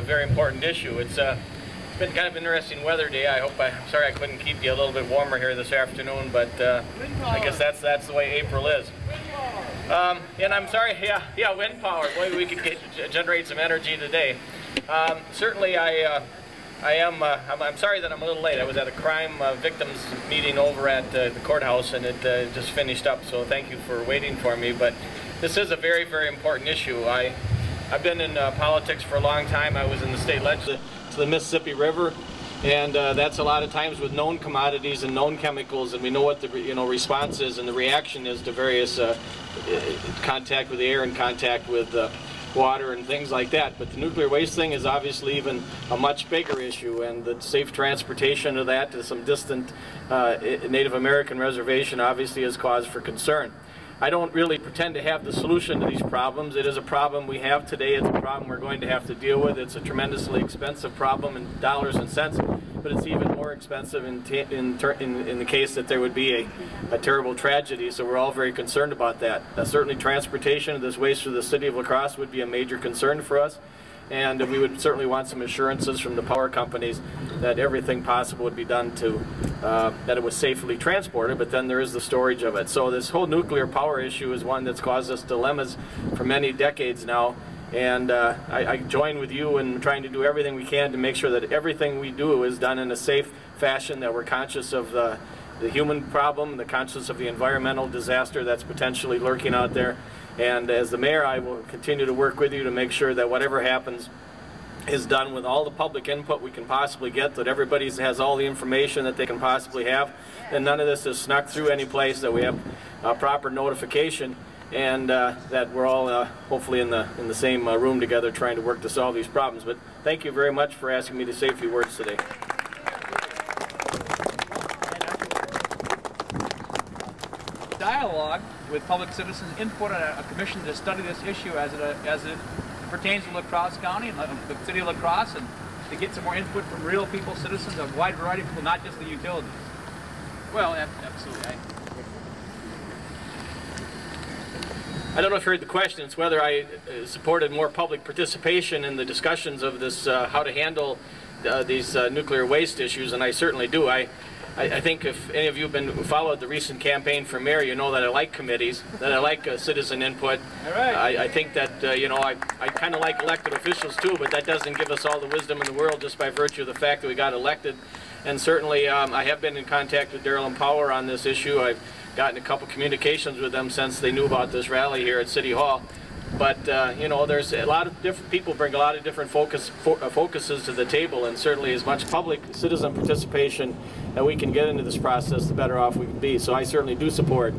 very important issue. It's been kind of an interesting weather day. I'm sorry I couldn't keep you a little bit warmer here this afternoon, but I guess that's the way April is. And I'm sorry, yeah, wind power. Boy, we could generate some energy today. Certainly, I'm sorry that I'm a little late. I was at a crime victims meeting over at the courthouse, and it just finished up. So thank you for waiting for me. But this is a very, very important issue. I've been in politics for a long time. I was in the state legislature to the Mississippi River, and that's a lot of times with known commodities and known chemicals, and we know what the response is and the reaction is to various contact with the air and contact with water and things like that. But the nuclear waste thing is obviously even a much bigger issue, and the safe transportation of that to some distant Native American reservation obviously is cause for concern. I don't really pretend to have the solution to these problems. It is a problem we have today. It's a problem we're going to have to deal with. It's a tremendously expensive problem in dollars and cents, but it's even more expensive in the case that there would be a terrible tragedy. So we're all very concerned about that. Certainly transportation of this waste through the city of La Crosse would be a major concern for us. And we would certainly want some assurances from the power companies that everything possible would be done to that it was safely transported, but then there is the storage of it. So this whole nuclear power issue is one that's caused us dilemmas for many decades now. And I join with you in trying to do everything we can to make sure that everything we do is done in a safe fashion, that we're conscious of the human problem, the conscious of the environmental disaster that's potentially lurking out there. And as the mayor, I will continue to work with you to make sure that whatever happens is done with all the public input we can possibly get, that everybody has all the information that they can possibly have, and none of this is snuck through any place, that we have proper notification, and that we're all hopefully in the same room together trying to work to solve these problems. But thank you very much for asking me to say a few words today. Dialogue with public citizens, input on a commission to study this issue as it pertains to La Crosse County and the city of La Crosse, and to get some more input from real people, citizens, a wide variety of people, not just the utilities. Well, absolutely. I don't know if you heard the question. It's whether I supported more public participation in the discussions of this, how to handle these nuclear waste issues, and I certainly do. I think if any of you have followed the recent campaign for mayor, you know that I like committees, that I like citizen input. All right. I think that, I kind of like elected officials too, but that doesn't give us all the wisdom in the world just by virtue of the fact that we got elected. And certainly I have been in contact with Darrell and Power on this issue. I've gotten a couple communications with them since they knew about this rally here at City Hall. But, there's a lot of different people bring a lot of different focuses to the table, and certainly as much public citizen participation that we can get into this process, the better off we can be. So I certainly do support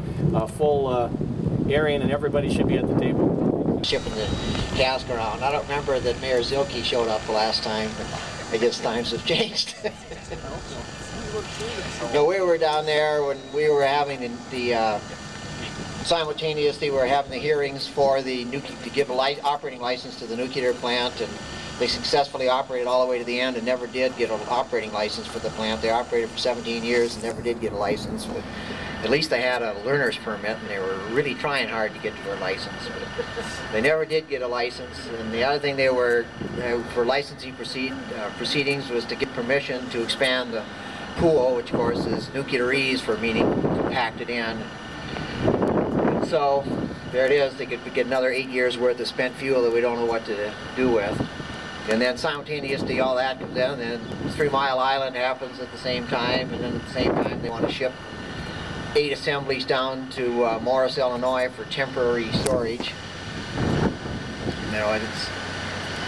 full airing, and everybody should be at the table. Shipping the cask around. I don't remember that Mayor Zilke showed up the last time, but I guess times have changed. No, we were down there when we were having simultaneously we were having the hearings for the to give a operating license to the nuclear plant, and they successfully operated all the way to the end and never did get an operating license for the plant. They operated for 17 years and never did get a license. But at least they had a learner's permit, and they were really trying hard to get to their license. But they never did get a license. And the other thing they were for licensing proceedings was to get permission to expand the pool, which of course is nuclear ease for meaning compacted in. So there it is. They could get another 8 years worth of spent fuel that we don't know what to do with. And then simultaneously all that comes in, and then 3 Mile Island happens at the same time, and then at the same time they want to ship 8 assemblies down to Morris, Illinois for temporary storage.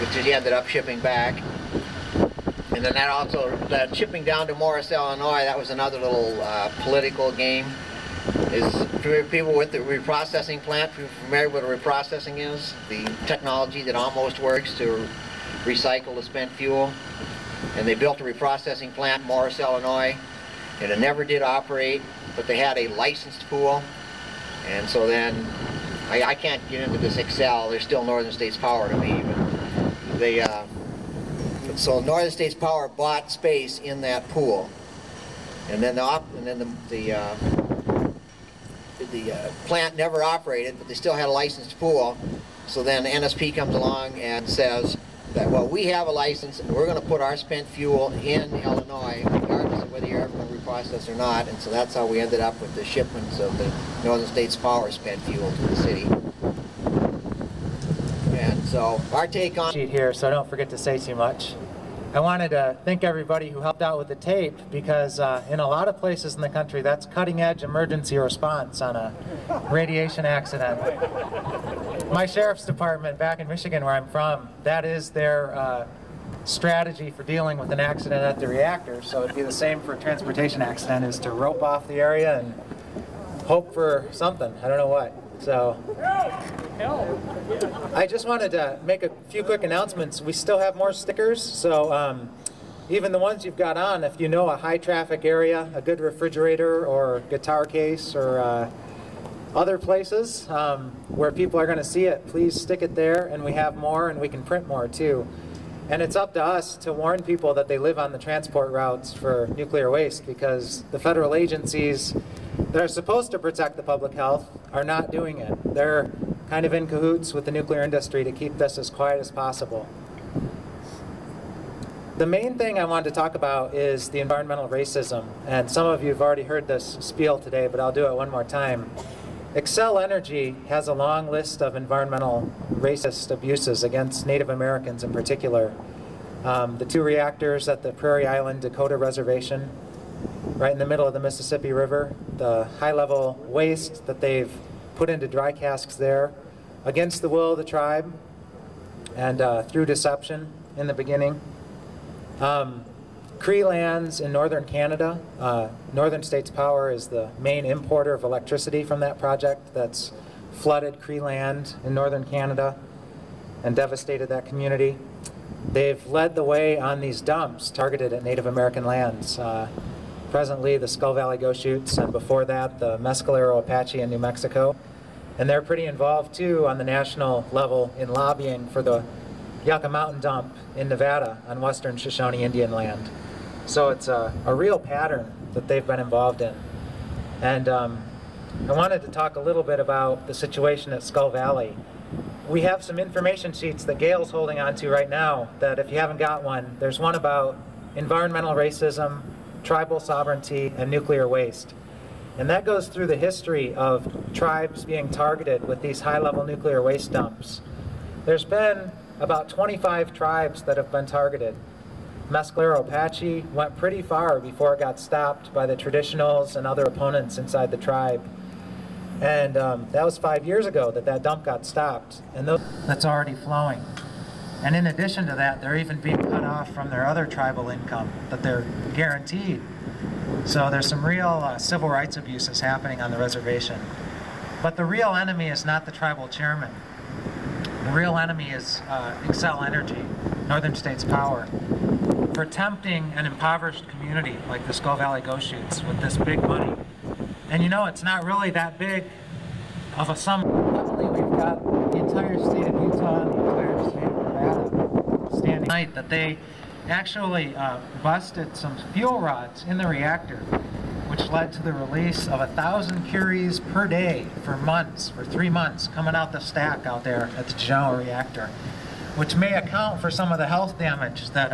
Which he ended up shipping back. And then that shipping down to Morris, Illinois, that was another little political game. Is people with the reprocessing plant familiar with what reprocessing is? The technology that almost works to recycle the spent fuel. And they built a reprocessing plant in Morris, Illinois, and it never did operate, but they had a licensed pool. And so then, I can't get into this Excel, they're still Northern States Power to me, but they, so Northern States Power bought space in that pool. And then the plant never operated, but they still had a licensed pool. So then NSP comes along and says, that, well, we have a license and we're going to put our spent fuel in Illinois, regardless of whether you're ever going to reprocess or not. And so that's how we ended up with the shipments of the Northern States Power spent fuel to the city. And so our take on sheet here, so I don't forget to say too much. I wanted to thank everybody who helped out with the tape, because in a lot of places in the country, that's cutting-edge emergency response on a radiation accident. My sheriff's department back in Michigan, where I'm from, that is their strategy for dealing with an accident at the reactor. So it'd be the same for a transportation accident, is to rope off the area and hope for something. I don't know what. So I just wanted to make a few quick announcements. We still have more stickers, so even the ones you've got on, if you know a high traffic area, a good refrigerator or guitar case or other places where people are going to see it, please stick it there, and we have more and we can print more too. And it's up to us to warn people that they live on the transport routes for nuclear waste, because the federal agencies that are supposed to protect the public health are not doing it. They're kind of in cahoots with the nuclear industry to keep this as quiet as possible. The main thing I wanted to talk about is the environmental racism, and some of you have already heard this spiel today, but I'll do it one more time. Xcel Energy has a long list of environmental racist abuses against Native Americans in particular. The 2 reactors at the Prairie Island Dakota Reservation, right in the middle of the Mississippi River, the high-level waste that they've put into dry casks there, against the will of the tribe, and through deception in the beginning. Cree lands in northern Canada. Northern States Power is the main importer of electricity from that project that's flooded Cree land in northern Canada and devastated that community. They've led the way on these dumps targeted at Native American lands. Presently the Skull Valley Goshutes, and before that the Mescalero Apache in New Mexico. And they're pretty involved too on the national level in lobbying for the Yucca Mountain dump in Nevada on western Shoshone Indian land. So it's a real pattern that they've been involved in. And I wanted to talk a little bit about the situation at Skull Valley. We have some information sheets that Gail's holding on to right now that, if you haven't got one, there's one about environmental racism, tribal sovereignty, and nuclear waste. And that goes through the history of tribes being targeted with these high-level nuclear waste dumps. There's been about 25 tribes that have been targeted. Mescalero Apache went pretty far before it got stopped by the traditionals and other opponents inside the tribe. And that was 5 years ago that dump got stopped. And that's already flowing. And in addition to that, they're even being cut off from their other tribal income that they're guaranteed. So there's some real civil rights abuses happening on the reservation. But the real enemy is not the tribal chairman. The real enemy is Xcel Energy, Northern States Power, for tempting an impoverished community like the Skull Valley Goshutes with this big money. And you know, it's not really that big of a sum. Luckily, we've got the entire state of Utah and the entire state of Nevada standing tonight that they actually busted some fuel rods in the reactor, which led to the release of 1,000 curies per day for months, for 3 months, coming out the stack out there at the Genoa reactor, which may account for some of the health damage that